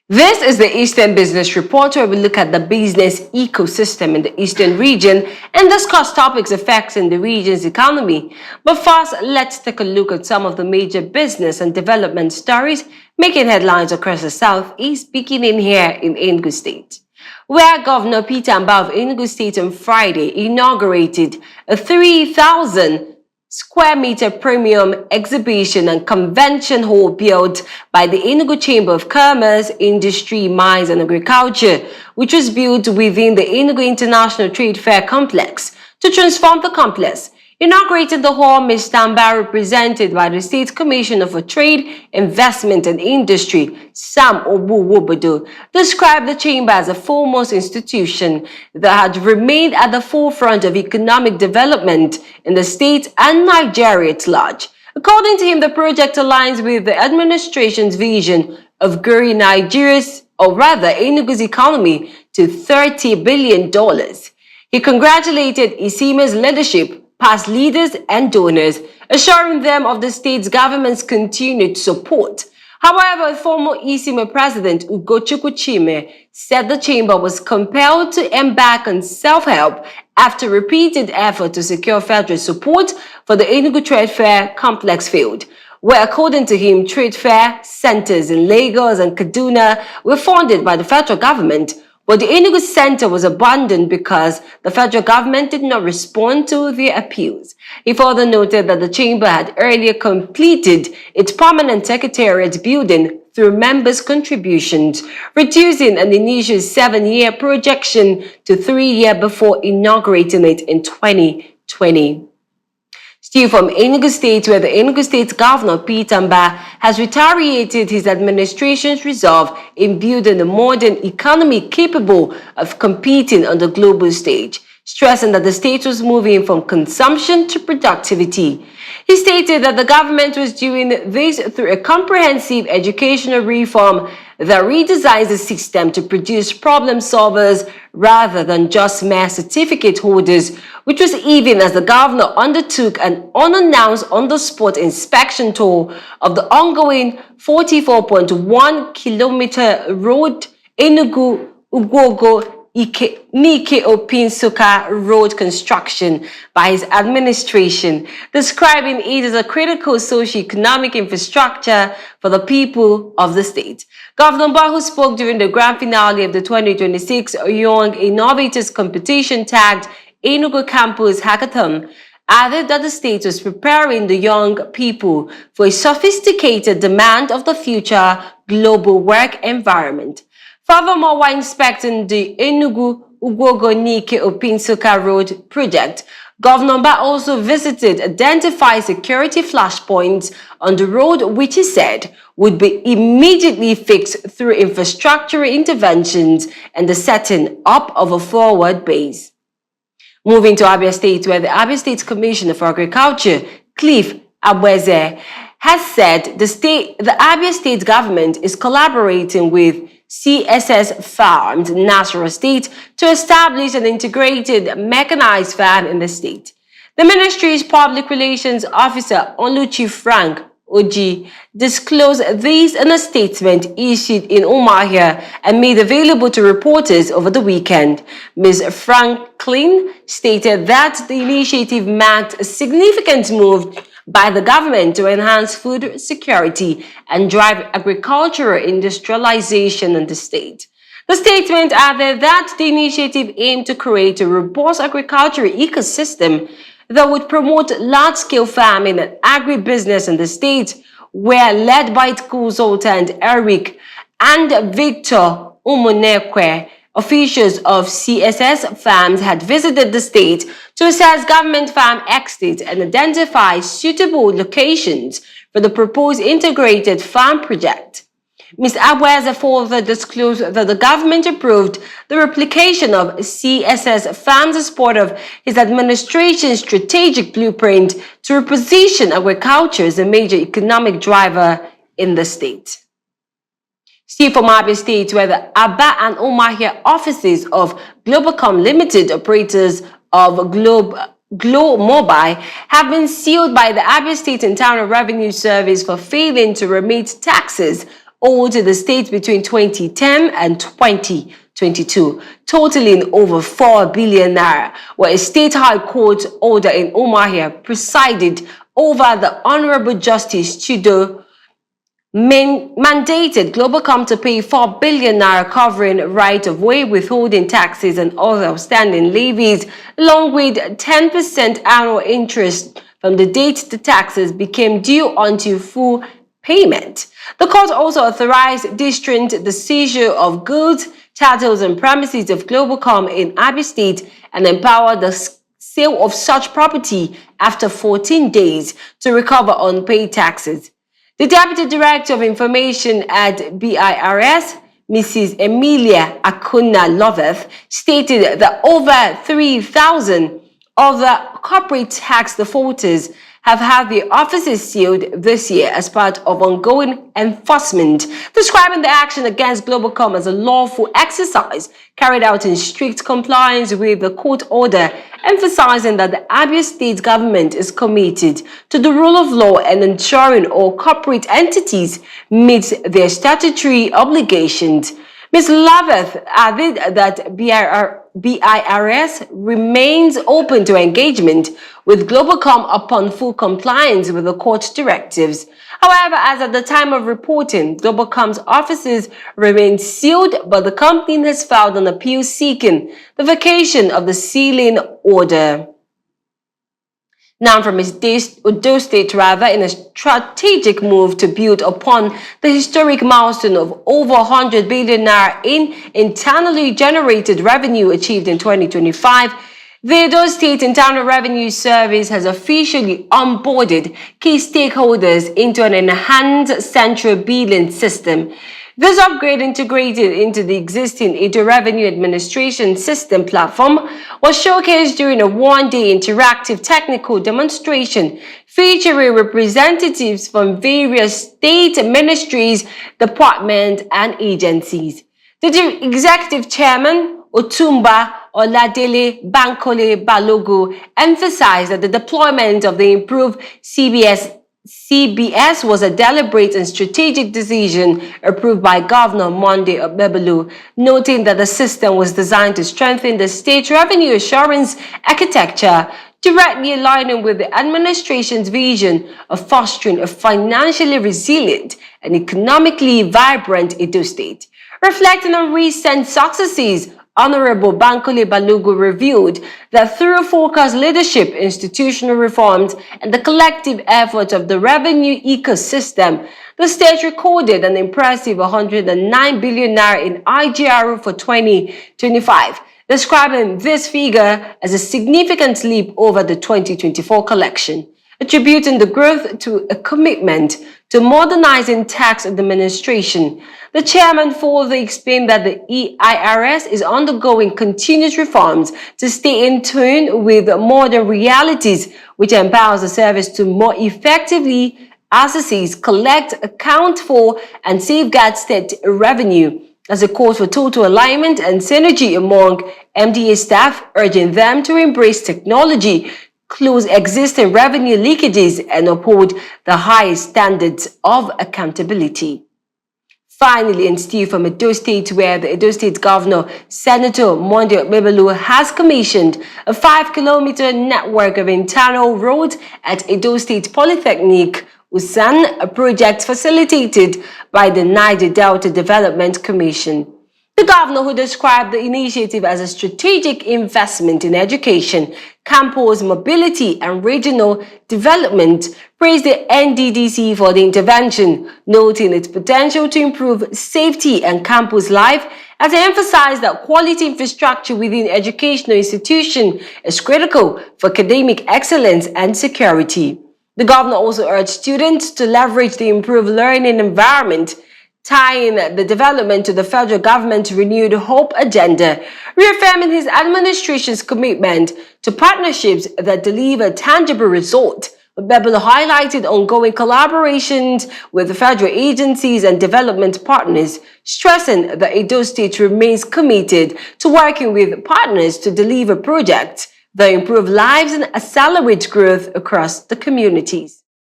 This is the Eastern Business Report, where we look at the business ecosystem in the Eastern region and discuss topics affecting the region's economy. But first, let's take a look at some of the major business and development stories making headlines across the Southeast, beginning here in Edo State, where Governor Peter Mbah of Edo State on Friday inaugurated a 3,000 square meter premium exhibition and convention hall built by the Enugu Chamber of Commerce, Industry, Mines and Agriculture, which was built within the Enugu International Trade Fair complex to transform the complex. Inaugurating the hall, Ms. Mbah, represented by the State Commissioner for Trade, Investment and Industry, Sam Obuwobodo, described the chamber as a foremost institution that had remained at the forefront of economic development in the state and Nigeria at large. According to him, the project aligns with the administration's vision of growing Nigeria's, or rather Enugu's economy to $30 billion. He congratulated Isime's leadership, past leaders and donors, assuring them of the state's government's continued support. However, former Isime President Ugochukwu Chime said the chamber was compelled to embark on self-help after repeated effort to secure federal support for the Enugu Trade Fair complex field, where, according to him, trade fair centers in Lagos and Kaduna were funded by the federal government, but the Enugu Center was abandoned because the federal government did not respond to their appeals. He further noted that the chamber had earlier completed its permanent secretariat building through members' contributions, reducing an initial 7-year projection to 3 years before inaugurating it in 2020. Still from Enugu State, where the Enugu State Governor Peter Mbah has reiterated his administration's resolve in building a modern economy capable of competing on the global stage, stressing that the state was moving from consumption to productivity. He stated that the government was doing this through a comprehensive educational reform that redesigns the system to produce problem solvers rather than just mere certificate holders, which was even as the governor undertook an unannounced on-the-spot inspection tour of the ongoing 44.1 kilometer road Enugu-Ugwogo Nike Opinsuka road construction by his administration, describing it as a critical socio-economic infrastructure for the people of the state. Governor Mbah, who spoke during the grand finale of the 2026 Young Innovators Competition tagged Enugu Campus Hackathon, added that the state was preparing the young people for a sophisticated demand of the future global work environment. Furthermore, while inspecting the Enugu-Ugwogo Nike Opinsuka Road project, Governor Mbah also visited identified security flashpoints on the road, which he said would be immediately fixed through infrastructural interventions and the setting up of a forward base. Moving to Abia State, where the Abia State Commissioner for Agriculture, Cliff Abweze, has said the Abia State government is collaborating with CSS Farms, Nasarawa State, to establish an integrated mechanized farm in the state. The ministry's public relations officer, Oluchi Franklin-Oji, disclosed this in a statement issued in Umunnakwe and made available to reporters over the weekend. Ms. Franklin stated that the initiative marked a significant move by the government to enhance food security and drive agricultural industrialization in the state. The statement added that the initiative aimed to create a robust agricultural ecosystem that would promote large-scale farming and agribusiness in the state, where led by its consultant Eric and Victor Umunnakwe, officials of CSS Farms had visited the state to assess government farm exits and identify suitable locations for the proposed integrated farm project. Ms. Abweze further disclosed that the government approved the replication of CSS Farms as part of his administration's strategic blueprint to reposition agriculture as a major economic driver in the state. Still from Abia State, where the Abia and Umunnakwe offices of Globacom Limited, operators of Glo Mobile, have been sealed by the Abia State Internal Revenue Service for failing to remit taxes owed to the state between 2010 and 2022, totaling over 4 billion naira, where a state high court order in Umunnakwe presided over the Honorable Justice Chido mandated Globalcom to pay 4 billion naira covering right-of-way, withholding taxes and other outstanding levies, along with 10% annual interest from the date the taxes became due until full payment. The court also authorized disjoint the seizure of goods, chattels and premises of Globalcom in Abia State and empowered the sale of such property after 14 days to recover unpaid taxes. The Deputy Director of Information at BIRS, Mrs. Emilia Akuna Loveth, stated that over 3,000 of the corporate tax defaulters have had their offices sealed this year as part of ongoing enforcement, describing the action against Globalcom as a lawful exercise carried out in strict compliance with the court order, emphasizing that the Abia State government is committed to the rule of law and ensuring all corporate entities meet their statutory obligations. Ms. Loveth added that BIRS remains open to engagement with Globalcom upon full compliance with the court directives. However, as at the time of reporting, Globalcom's offices remain sealed, but the company has filed an appeal seeking the vacation of the sealing order. Now from Edo State, in a strategic move to build upon the historic milestone of over 100 billion naira in internally generated revenue achieved in 2025, the Edo State Internal Revenue Service has officially onboarded key stakeholders into an enhanced central billing system. This upgrade, integrated into the existing Edo Revenue Administration System platform, was showcased during a one-day interactive technical demonstration featuring representatives from various state ministries, departments, and agencies. The Executive Chairman, Otumba Oladele Bankole Balogu, emphasized that the deployment of the improved CBS was a deliberate and strategic decision approved by Governor Monday Obebelu, noting that the system was designed to strengthen the state revenue assurance architecture, directly aligning with the administration's vision of fostering a financially resilient and economically vibrant Edo State. Reflecting on recent successes, Honorable Bankole Balogu revealed that through focused leadership, institutional reforms, and the collective efforts of the revenue ecosystem, the state recorded an impressive 109 billion naira in IGRO for 2025, describing this figure as a significant leap over the 2024 collection, attributing the growth to a commitment to modernizing tax administration. The chairman further explained that the EIRS is undergoing continuous reforms to stay in tune with modern realities, which empowers the service to more effectively assess, collect, account for, and safeguard state revenue, as a call for total alignment and synergy among MDA staff, urging them to embrace technology, close existing revenue leakages, and uphold the highest standards of accountability. Finally, and still from Edo State, where the Edo State Governor, Senator Monday Obebelu, has commissioned a 5-kilometer network of internal roads at Edo State Polytechnic, USAN, a project facilitated by the Niger Delta Development Commission. The governor, who described the initiative as a strategic investment in education, campus mobility, and regional development, praised the NDDC for the intervention, noting its potential to improve safety and campus life, as they emphasized that quality infrastructure within educational institutions is critical for academic excellence and security. The governor also urged students to leverage the improved learning environment, tying the development to the federal government's renewed hope agenda, reaffirming his administration's commitment to partnerships that deliver tangible results. Obebelu highlighted ongoing collaborations with federal agencies and development partners, stressing that Edo State remains committed to working with partners to deliver projects that improve lives and accelerate growth across the communities.